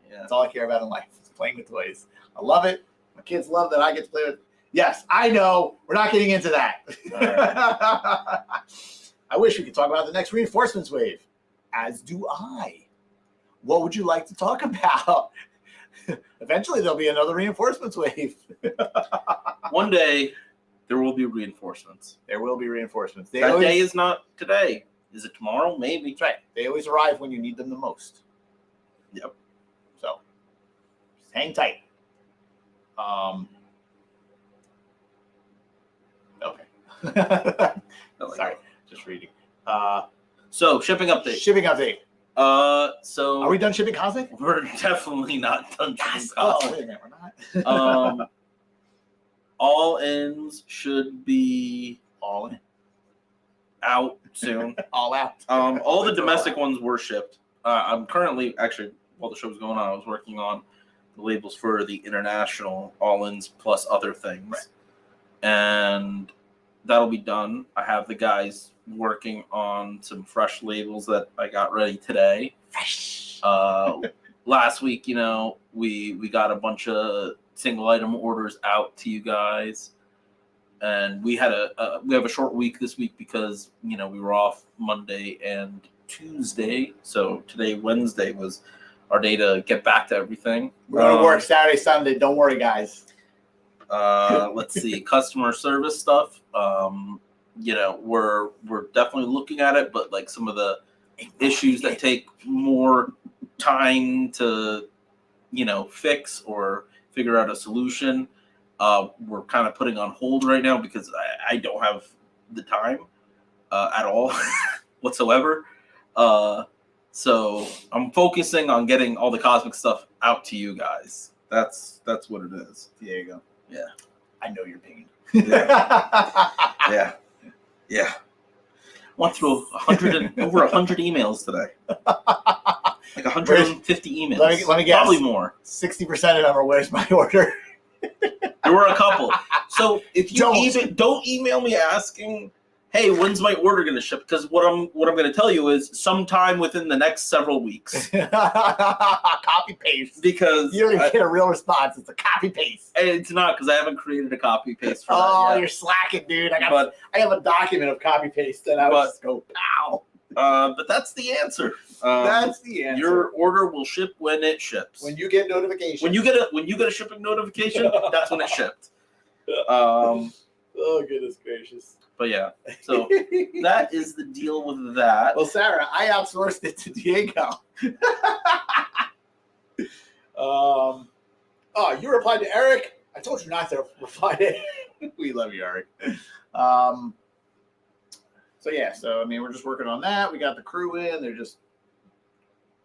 Speaker 2: Yeah.
Speaker 1: That's all I care about in life. Is playing with toys. I love it. My kids love that I get to play with. Yes, I know. We're not getting into that.
Speaker 2: Right.
Speaker 1: I wish we could talk about the next reinforcements wave. As do I. What would you like to talk about? Eventually, there'll be another reinforcements wave.
Speaker 2: One day, there will be reinforcements.
Speaker 1: There will be reinforcements.
Speaker 2: That day is not today. Is it tomorrow? Maybe.
Speaker 1: That's right. They always arrive when you need them the most.
Speaker 2: Yep.
Speaker 1: So, just hang tight. Okay. Sorry, just reading.
Speaker 2: So shipping update.
Speaker 1: Shipping update.
Speaker 2: So
Speaker 1: Are we done shipping Cosmic?
Speaker 2: we're definitely not done shipping
Speaker 1: Oh,
Speaker 2: Cosmic.
Speaker 1: wait a minute, we're not.
Speaker 2: All ends should be
Speaker 1: All in.
Speaker 2: out soon.
Speaker 1: All out.
Speaker 2: All the domestic ones were shipped. I'm currently, actually, while the show was going on, I was working on the labels for the international all-ins plus other things.
Speaker 1: Right.
Speaker 2: And that'll be done. I have the guys working on some fresh labels that I got ready today.
Speaker 1: Fresh.
Speaker 2: Last week, we got a bunch of single item orders out to you guys. And we had we have a short week this week because we were off Monday and Tuesday, so today Wednesday was our day to get back to everything.
Speaker 1: We're gonna work Saturday, Sunday. Don't worry, guys.
Speaker 2: Let's see, customer service stuff. We're definitely looking at it, but like some of the issues that take more time to fix or figure out a solution. We're kind of putting on hold right now because I don't have the time at all whatsoever. So I'm focusing on getting all the Cosmic stuff out to you guys. That's what it is.
Speaker 1: There you go.
Speaker 2: Yeah.
Speaker 1: I know your pain.
Speaker 2: Yeah. Yeah. Went through over 100 emails today. Like 150 emails.
Speaker 1: Let me guess.
Speaker 2: Probably more.
Speaker 1: 60% of them are where's my order?
Speaker 2: There were a couple. So if you
Speaker 1: Don't.
Speaker 2: don't email me asking, hey, when's my order going to ship? Because what I'm going to tell you is sometime within the next several weeks.
Speaker 1: Copy paste.
Speaker 2: Because
Speaker 1: You don't even get a real response. It's a copy paste.
Speaker 2: it's not because I haven't created a copy paste for that
Speaker 1: Oh,
Speaker 2: yet.
Speaker 1: you're slacking, dude. I
Speaker 2: But
Speaker 1: have a document of copy paste and I would just go pow.
Speaker 2: but that's the answer.
Speaker 1: That's the answer.
Speaker 2: Your order will ship when it ships.
Speaker 1: When you get notification.
Speaker 2: When you get a shipping notification, that's when it shipped.
Speaker 1: Oh goodness gracious.
Speaker 2: But yeah, so that is the deal with that.
Speaker 1: Well, Sarah, I outsourced it to Diego. You replied to Eric. I told you not to reply to him. We love you, Eric. So I mean, we're just working on that. We got the crew in. They're just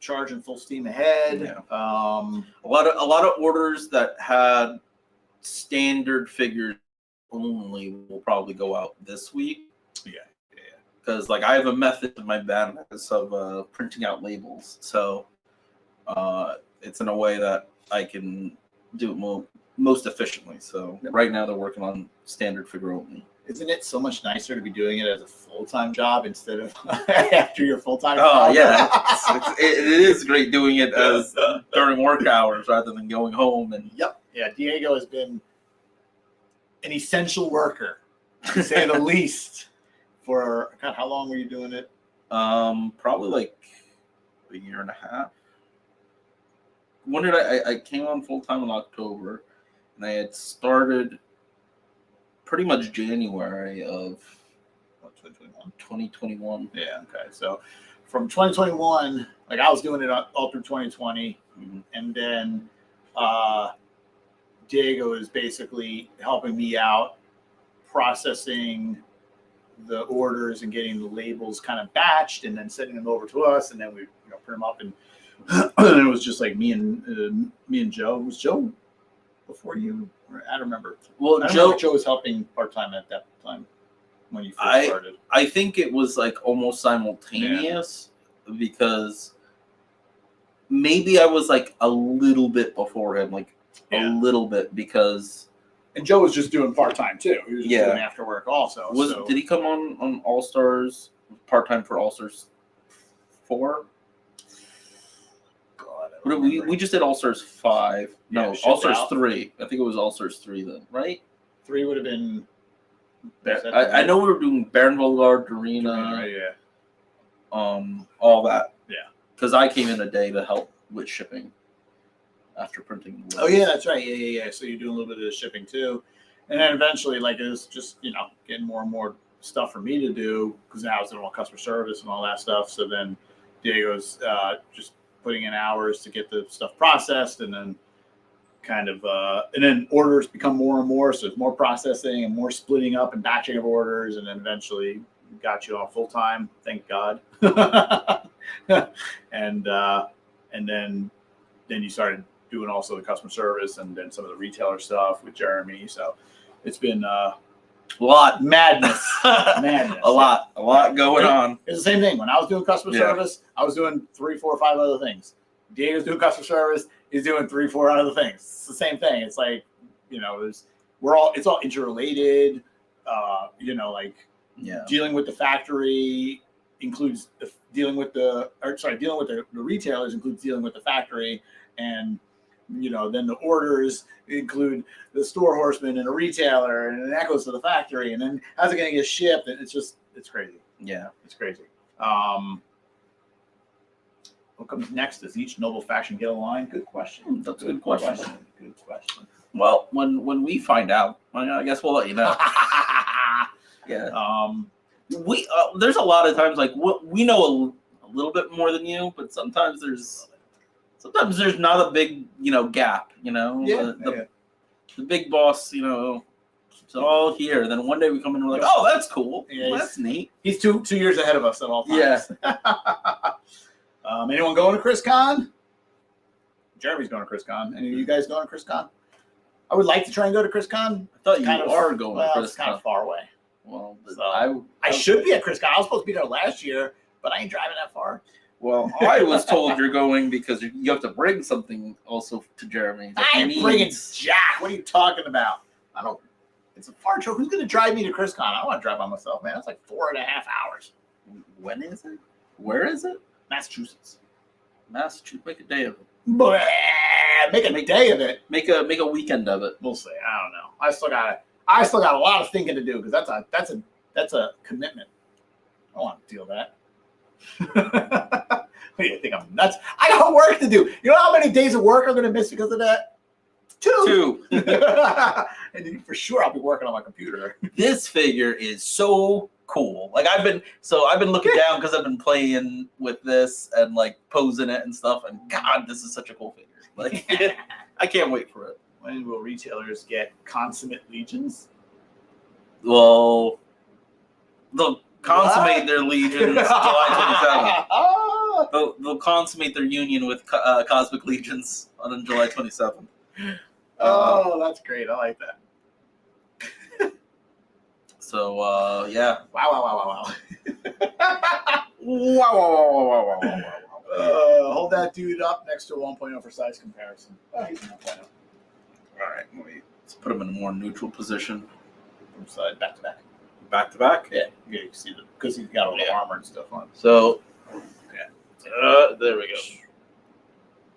Speaker 1: charging full steam ahead.
Speaker 2: Yeah. A lot of orders that had standard figures only will probably go out this week.
Speaker 1: Yeah.
Speaker 2: Because I have a method in my madness of printing out labels, so it's in a way that I can do it most efficiently. So right now they're working on standard figure only.
Speaker 1: Isn't it so much nicer to be doing it as a full-time job instead of after your full-time
Speaker 2: Oh
Speaker 1: job?
Speaker 2: yeah, it is great doing it as during work hours rather than going home and.
Speaker 1: Yep. Yeah, Diego has been an essential worker, to say the least. For God, how long were you doing it?
Speaker 2: Probably like a year and a half. when did I came on full time in October, and I had started pretty much January of 2021.
Speaker 1: Yeah. Okay. So from 2021, like I was doing it all through 2020, and then Diego is basically helping me out processing the orders and getting the labels kind of batched and then sending them over to us, and then we print them up, and and it was just like me and Joe. Was Joe before you? I don't remember.
Speaker 2: Well,
Speaker 1: I remember Joe was helping part time at that time when you first started.
Speaker 2: I think it was like almost simultaneous because maybe I was like a little bit before him, like a little bit, because.
Speaker 1: And Joe was just doing part time too. He was just doing after work also.
Speaker 2: Did he come on All Stars part time for All Stars 4?
Speaker 1: God,
Speaker 2: we just did All Stars 5. No, All Stars 3. I think it was All Stars 3 then, right?
Speaker 1: 3 would have been.
Speaker 2: I know we were doing Baron Volgard, Dorina, all that. Yeah. Because I came in a day to help with shipping after printing.
Speaker 1: Oh yeah, that's right. Yeah. So you're doing a little bit of the shipping too, and then eventually, like, it was just getting more and more stuff for me to do because now I was doing all customer service and all that stuff. So then Diego's just putting in hours to get the stuff processed, and then kind of and then orders become more and more. So it's more processing and more splitting up and batching of orders, and then eventually got you on full time. Thank God. and then you started doing also the customer service and then some of the retailer stuff with Jeremy. So it's been a lot madness.
Speaker 2: A lot going on.
Speaker 1: It's the same thing. When I was doing customer service, I was doing 3, 4, 5 other things. Diego's doing customer service. He's doing 3, 4 other things. It's the same thing. It's like, it's all interrelated. Dealing with the factory includes dealing with the retailers includes dealing with the factory, and then the orders include the store horseman and a retailer, and that goes to the factory, and then how's it going to get shipped? And it's crazy.
Speaker 2: Yeah,
Speaker 1: it's crazy. What comes next? Does each noble faction get a line? Good question.
Speaker 2: That's a good question.
Speaker 1: Good question.
Speaker 2: Well, when we find out, I guess we'll let you know. Yeah. We there's a lot of times like we know a little bit more than you, but sometimes there's not a big gap. The big boss it's all here. Then one day we come in and we're like, oh, that's cool. Yeah, well, that's neat.
Speaker 1: He's 2 years ahead of us at all times. Yeah. Anyone going to ChrisCon? Jeremy's going to ChrisCon. Any of you guys going to ChrisCon? I would like to try and go to ChrisCon.
Speaker 2: I thought you are going to ChrisCon.
Speaker 1: It's kind of far away.
Speaker 2: Well,
Speaker 1: so I should be at ChrisCon. I was supposed to be there last year, but I ain't driving that far.
Speaker 2: Well, I was told you're going because you have to bring something also to Jeremy.
Speaker 1: I ain't bringing jack. What are you talking about? It's a far trip. Who's going to drive me to ChrisCon? I don't want to drive by myself, man. It's like 4.5 hours.
Speaker 2: When is it? Where is it?
Speaker 1: Massachusetts.
Speaker 2: Make a day of it.
Speaker 1: Make a day of it.
Speaker 2: Make a weekend of it.
Speaker 1: We'll see. I don't know. I still got a lot of thinking to do because that's a commitment. I don't want to deal with that. What do you think? I'm nuts? I got work to do. You know how many days of work I'm going to miss because of that? 2. And for sure I'll be working on my computer.
Speaker 2: This figure is so cool. Like I've been looking down because I've been playing with this and like posing it and stuff. And God, this is such a cool figure. Like I can't wait for it.
Speaker 1: When will retailers get consummate legions?
Speaker 2: Well, they'll consummate their legions July 27th. They'll consummate their union with Cosmic Legions on July 27th.
Speaker 1: Oh, that's great. I like that.
Speaker 2: So, yeah.
Speaker 1: Wow.
Speaker 2: Wow.
Speaker 1: Hold that dude up next to a 1.0 for size comparison. Oh, he's an 1.0.
Speaker 2: All right, let's put him in a more neutral position.
Speaker 1: From side, back to back.
Speaker 2: Back to back?
Speaker 1: Yeah, you can see because he's got all the armor and stuff on.
Speaker 2: So,
Speaker 3: there we go.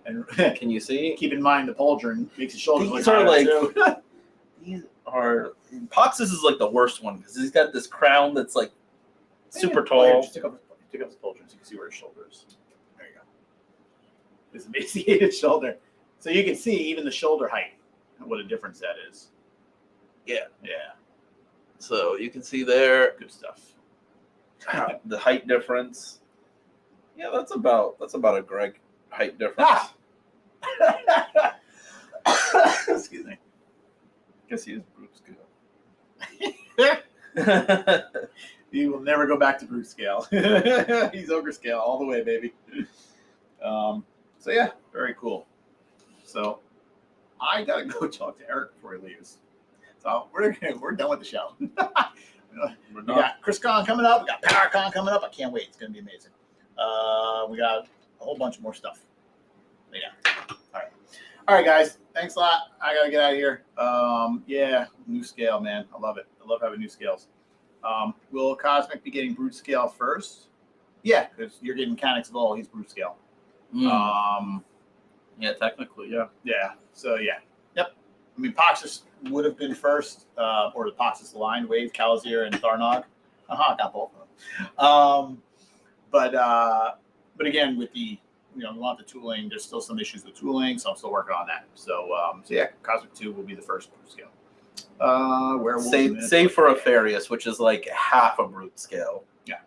Speaker 1: And
Speaker 2: can you see?
Speaker 1: Keep in mind the pauldron makes his shoulders
Speaker 2: These
Speaker 1: look
Speaker 2: are like
Speaker 1: too.
Speaker 2: These are Poxxus is like the worst one because he's got this crown that's like super tall.
Speaker 1: Just take up his pauldron so you can see where his shoulder is. There you go. His emaciated shoulder. So you can see even the shoulder height, what a difference that is.
Speaker 2: Yeah.
Speaker 1: Yeah,
Speaker 2: So you can see there
Speaker 1: good stuff.
Speaker 2: the height difference. Yeah, that's about a Greg height difference.
Speaker 1: Ah! Excuse me.
Speaker 2: Guess he is brute scale.
Speaker 1: He will never go back to brute scale. He's ogre scale all the way, baby. So yeah, very cool. So I gotta go talk to Eric before he leaves. So we're done with the show.
Speaker 2: We're
Speaker 1: We
Speaker 2: not.
Speaker 1: got ChrisCon coming up. We got PowerCon coming up. I can't wait. It's gonna be amazing. We got a whole bunch more stuff. But yeah. All right, guys. Thanks a lot. I gotta get out of here. Yeah, new scale, man. I love it. I love having new scales. Will Cosmic be getting brute scale first? Yeah, because you're getting Canix of all. He's brute scale.
Speaker 2: Yeah, technically, yeah.
Speaker 1: Yeah. So yeah. Yep. I mean, Poxxus would have been first, or the Poxxus line, Wave, Calazir, and Tharnog. Got both of them. But again, with the we want the tooling. There's still some issues with tooling, so I'm still working on that. So yeah, Cosmic 2 will be the first brute scale. Werewolves.
Speaker 2: Save for Apharius, which is like half a brute scale.
Speaker 1: Yeah.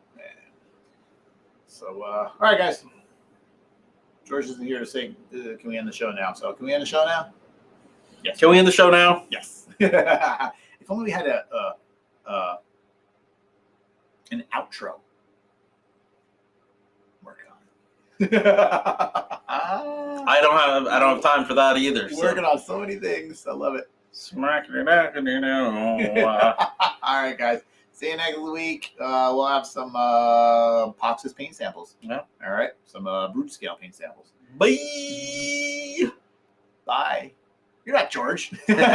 Speaker 1: So all right, guys. George isn't here to say, can we end the show now? So can we end the show now? Yes.
Speaker 2: Can we end the show now?
Speaker 1: Yes. If only we had an outro. Working on it.
Speaker 2: I don't have time for that either.
Speaker 1: Working on so many things. I love it.
Speaker 2: Smack it back in there.
Speaker 1: All right, guys. See you next week. We'll have some Poxxus paint samples.
Speaker 2: Yeah.
Speaker 1: All right. Some brute scale paint samples.
Speaker 2: Bye.
Speaker 1: Bye. You're not George.